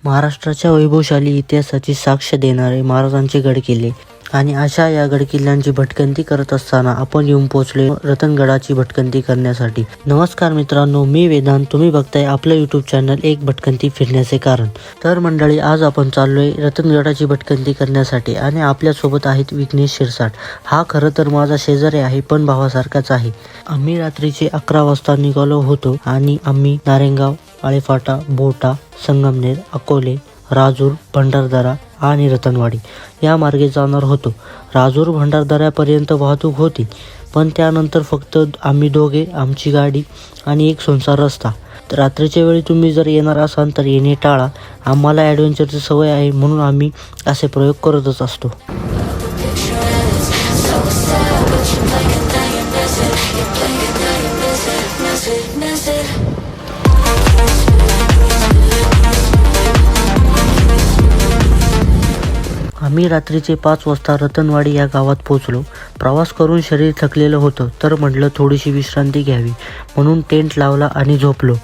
महाराष्ट्राच्या वैभवशाली इतिहासाची साक्ष देणारे महाराजांचे गडकिल्ले आणि अशा या गडकिल्ल्यांची भटकंती करत असताना आपण येऊन पोहोचलो रतनगडाची भटकंती करण्यासाठी। नमस्कार मित्रांनो, मी वेदांत, तुम्ही बघताय आपलं यूट्यूब चॅनल एक भटकंती फिरण्याचे कारण। तर मंडळी, आज आपण चाललोय रतनगडाची भटकंती करण्यासाठी आणि आपल्या सोबत आहेत विघ्नेश शिरसाट। हा खरं तर माझा शेजारी आहे, पण भावासारखाच आहे। आम्ही रात्रीचे 11 वाजता निघालो होतो आणि आम्ही नारायणगाव, आळेफाटा, बोटा, संगमनेर, अकोले, राजूर, भंडारदरा आणि रतनवाडी या मार्गे जाणार होतो। राजूर भंडारदऱ्यापर्यंत वाहतूक होती, पण त्यानंतर फक्त आम्ही दोघे, आमची गाडी आणि एक सुनसान रस्ता। रात्रीच्या वेळी तुम्ही जर येणार असाल तर येणे टाळा। आम्हाला ॲडव्हेंचरची सवय आहे, म्हणून आम्ही असे प्रयोग करतच असतो। आम्ही रात्रीचे 5 वाजता रतनवाडी या गावात पोहोचलो। प्रवास करून शरीर थकलेलं होतं, तर म्हटलं थोडीशी विश्रांती घ्यावी, म्हणून टेंट लावला आणि झोपलो।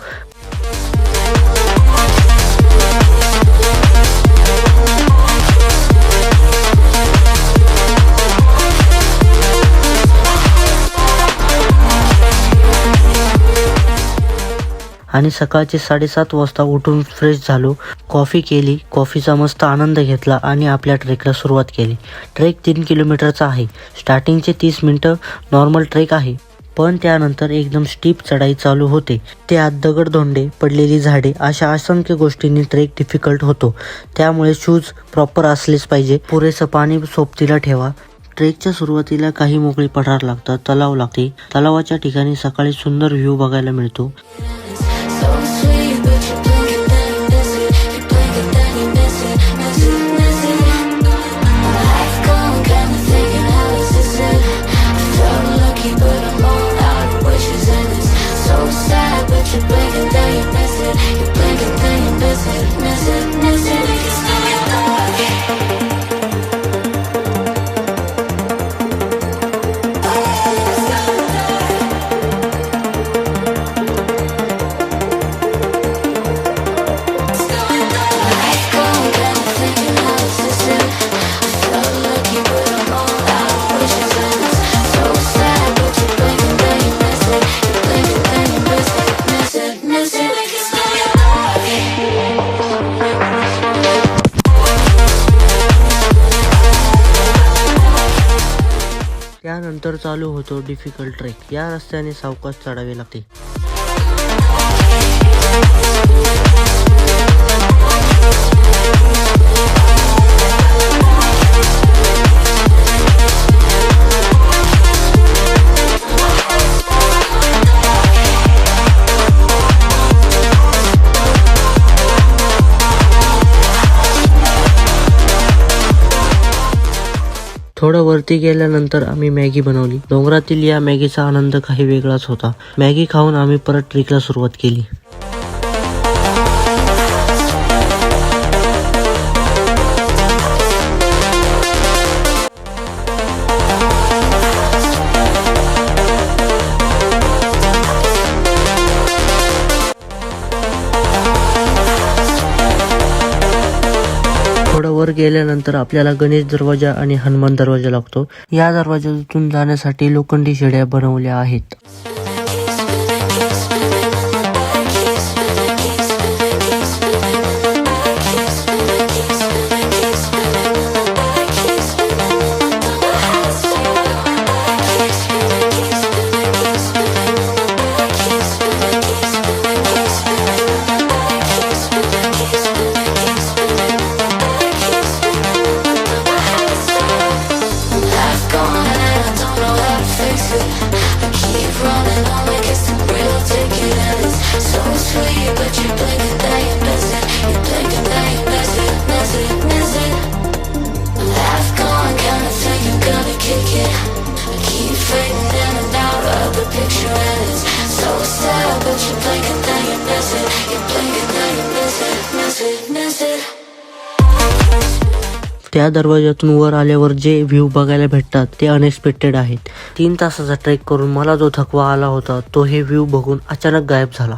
आणि सकाळचे 7:30 वाजता उठून फ्रेश झालो, कॉफी केली, कॉफीचा मस्त आनंद घेतला आणि आपल्या ट्रेकला सुरुवात केली। ट्रेक 3 किलोमीटरचा आहे। स्टार्टिंगचे 30 मिनिटं नॉर्मल ट्रेक आहे, पण त्यानंतर एकदम स्टीप चढाई चालू होते। त्यात दगडधोंडे, पडलेली झाडे अशा असंख्य गोष्टींनी ट्रेक डिफिकल्ट होतो, त्यामुळे शूज प्रॉपर असलेच पाहिजे। पुरेसं पाणी सोबतीला ठेवा। ट्रेकच्या सुरुवातीला काही मोकळी पठार लागतात, तलाव लागते। तलावाच्या ठिकाणी सकाळी सुंदर व्ह्यू बघायला मिळतो। त्यानंतर चालू होतो डिफिकल्ट ट्रेक। या रस्त्याने सावकाश चढावे लागते। थोडं वरती गेल्यानंतर आम्ही मॅगी बनवली। डोंगरातील या मॅगीचा आनंद काही वेगळाच होता। मॅगी खाऊन आम्ही परत ट्रेकला सुरुवात केली। थोडं वर गेल्यानंतर आपल्याला गणेश दरवाजा आणि हनुमान दरवाजा लागतो। या दरवाजातून जाण्यासाठी लोखंडी शिड्या बनवल्या आहेत। त्या दरवाजातून वर आल्यावर जे व्ह्यू बघायला भेटतात ते अनएक्सपेक्टेड आहेत। 3 तासाचा ट्रेक करून मला जो थकवा आला होता तो हे व्ह्यू बघून अचानक गायब झाला।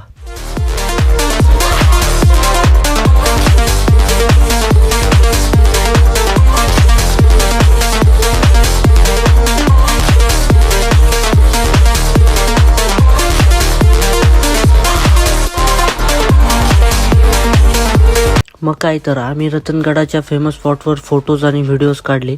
मग काय तर आम्ही रतनगडाच्या फेमस स्पॉटवर फोटोज आणि व्हिडिओज काढले.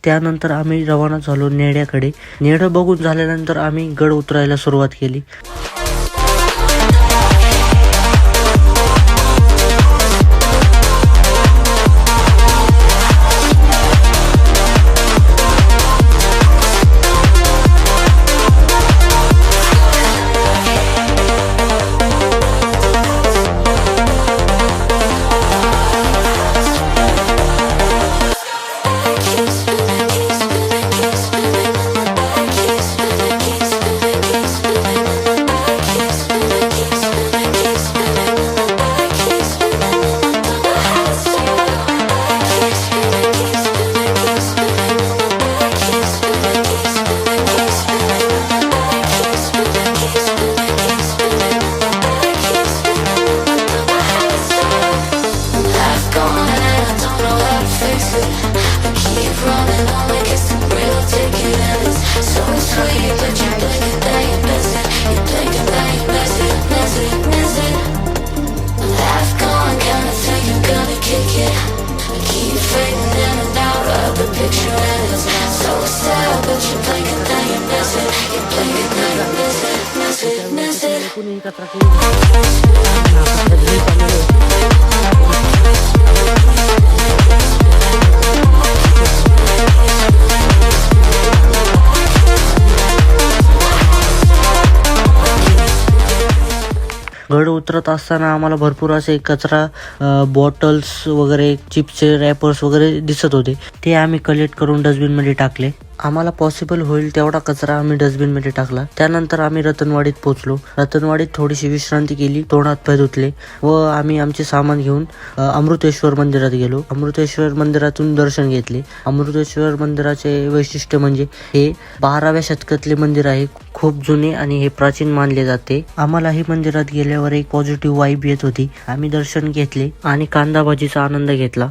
त्यानंतर आम्ही रवाना झालो नेड्याकडे. नेडं बघून झाल्यानंतर आम्ही गड उतरायला सुरुवात केली. गड उतरत असताना आम्हाला भरपूर असे कचरा बॉटल्स वगैरे चिप्सचे रॅपर्स वगैरे दिसत होते. ते आम्ही कलेक्ट करून डस्टबिनमध्ये टाकले. आम्हाला पॉसिबल होईल तेवढा कचरा आम्ही डस्टबिनमध्ये टाकला. त्यानंतर आम्ही रतनवाडीत पोहोचलो. रतनवाडीत थोडीशी विश्रांती केली, तोंड हात पाय धुतले व आम्ही आमचे सामान घेऊन अमृतेश्वर मंदिरात गेलो. अमृतेश्वर मंदिरातून दर्शन घेतले. अमृतेश्वर मंदिराचे वैशिष्ट्य म्हणजे हे 12व्या शतकातले मंदिर आहे. खूप जुने आणि हे प्राचीन मानले जाते. आम्हाला हे मंदिरात गेल्यावर एक पॉझिटिव्ह वाईब येत होती. आम्ही दर्शन घेतले आणि कांदा भाजीचा आनंद घेतला.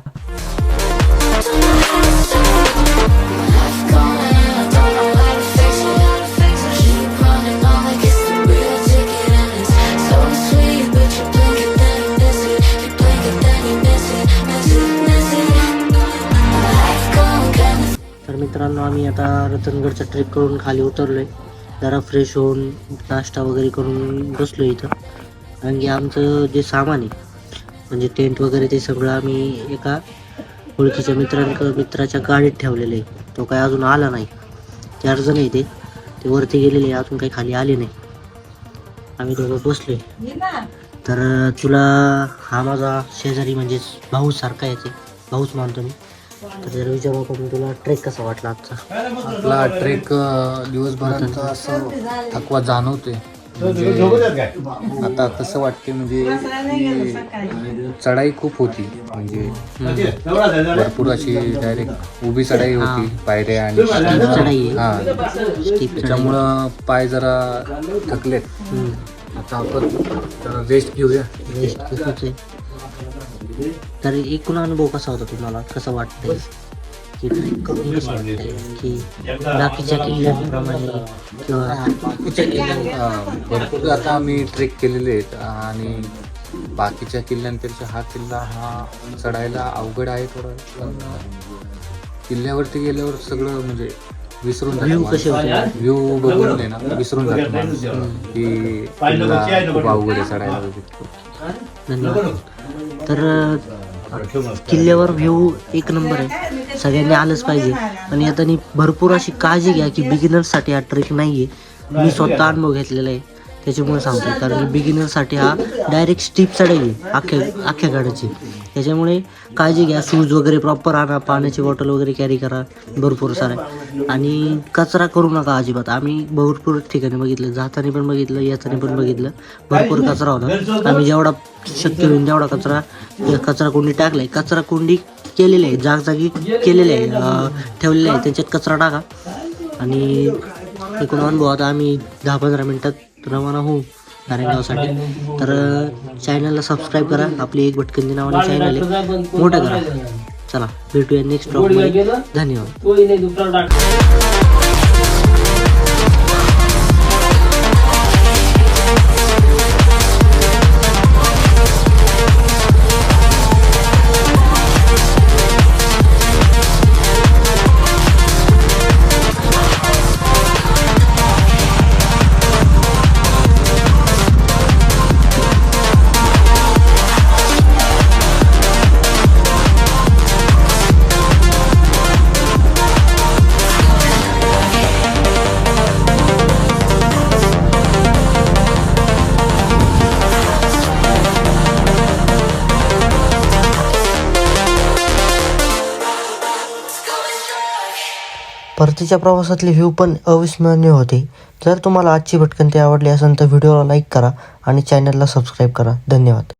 मित्रांनो, आम्ही आता रतनगडचा ट्रेक करून खाली उतरलोय. जरा फ्रेश होऊन नाश्ता वगैरे करून बसलो इथं. आणि आमचं जे सामान आहे म्हणजे टेंट वगैरे ते सगळं आम्ही एका ओळखीच्या मित्राच्या गाडीत ठेवलेलं आहे. तो काय अजून आला नाही. 4 जण आहे ते वरती गेलेले, अजून काही खाली आले नाही. आम्ही दोघं बसलोय. तर तुला हा माझा शेजारी म्हणजेच भाऊ सारखा यायचे, भाऊच मानतो मी. तर जर विचारू आपण तुला ट्रेक कसा वाटला आजचा? आपला ट्रेक दिवसभराचा असं थकवा जाणवतोय. म्हणजे आता कसं वाटते म्हणजे चढाई खूप होती. म्हणजे भरपूर अशी डायरेक्ट उभी चढाई होती, पायऱ्या आणि चढाई. त्याच्यामुळं पाय जरा थकलेत. आता आपण जरा रेस्ट घेऊया. रेस्ट घेतोच आहे. तर एकूण अनुभव कसा होता तुम्हाला, कसं वाटतंय की ट्रेक करून कसं वाटतंय की बाकीच्या किल्ल्यांप्रमाणे किंवा बाकीच्या किल्ल्या भरपूर आता आम्ही ट्रेक केलेले आहेत आणि बाकीच्या किल्ल्यांपेक्षा हा किल्ला हा चढायला अवघड आहे थोडं. पण किल्ल्यावरती गेल्यावर सगळं म्हणजे विसरून व्ह्यू कसे होते, व्ह्यू बघून आहे ना विसरून जातो माणूस की किल्ला खूप अवघड आहे चढायला वगैरे. धन्यवाद. तर किल्ल्यावर व्ह्यू एक नंबर आहे, सगळ्यांनी आलंच पाहिजे. आणि येताना भरपूर अशी काळजी घ्या की बिगिनर्ससाठी हा ट्रेक नाही आहे. मी स्वतः अनुभव घेतलेला आहे त्याच्यामुळे सांगतो, कारण की बिगिनरसाठी हा डायरेक्ट स्टीप चढाई आहे अख्ख्या गडाची. त्याच्यामुळे काळजी घ्या, शूज वगैरे प्रॉपर आणा, पाण्याची बॉटल वगैरे कॅरी करा भरपूर सारे, आणि कचरा करू नका अजिबात. आम्ही भरपूर ठिकाणी बघितलं, जाताना पण बघितलं, येताना पण बघितलं, भरपूर कचरा होता. आम्ही जेवढा शक्य होईल तेवढा कचरा कोंडी टाकलाय. कचरा कोंडी केलेली आहे, जागजागी केलेले आहे, ठेवलेले आहे, त्यांच्यात कचरा टाका. आणि एकूण अनुभव आता आम्ही 10-15 मिनटात रवाना होऊ नारायणगावसाठी. तर चॅनलला सबस्क्राईब करा, आपली एक भटकंती नावाने चॅनल आहे, मोठं करा. चला भेटूया नेक्स्ट ब्लॉगमध्ये. धन्यवाद. परतीच्या प्रवासातले व्ह्यू पण अविस्मरणीय होते. जर तुम्हाला आजची भटकंती आवडली असेल तर व्हिडिओला लाईक करा आणि चॅनलला सबस्क्राईब करा. धन्यवाद.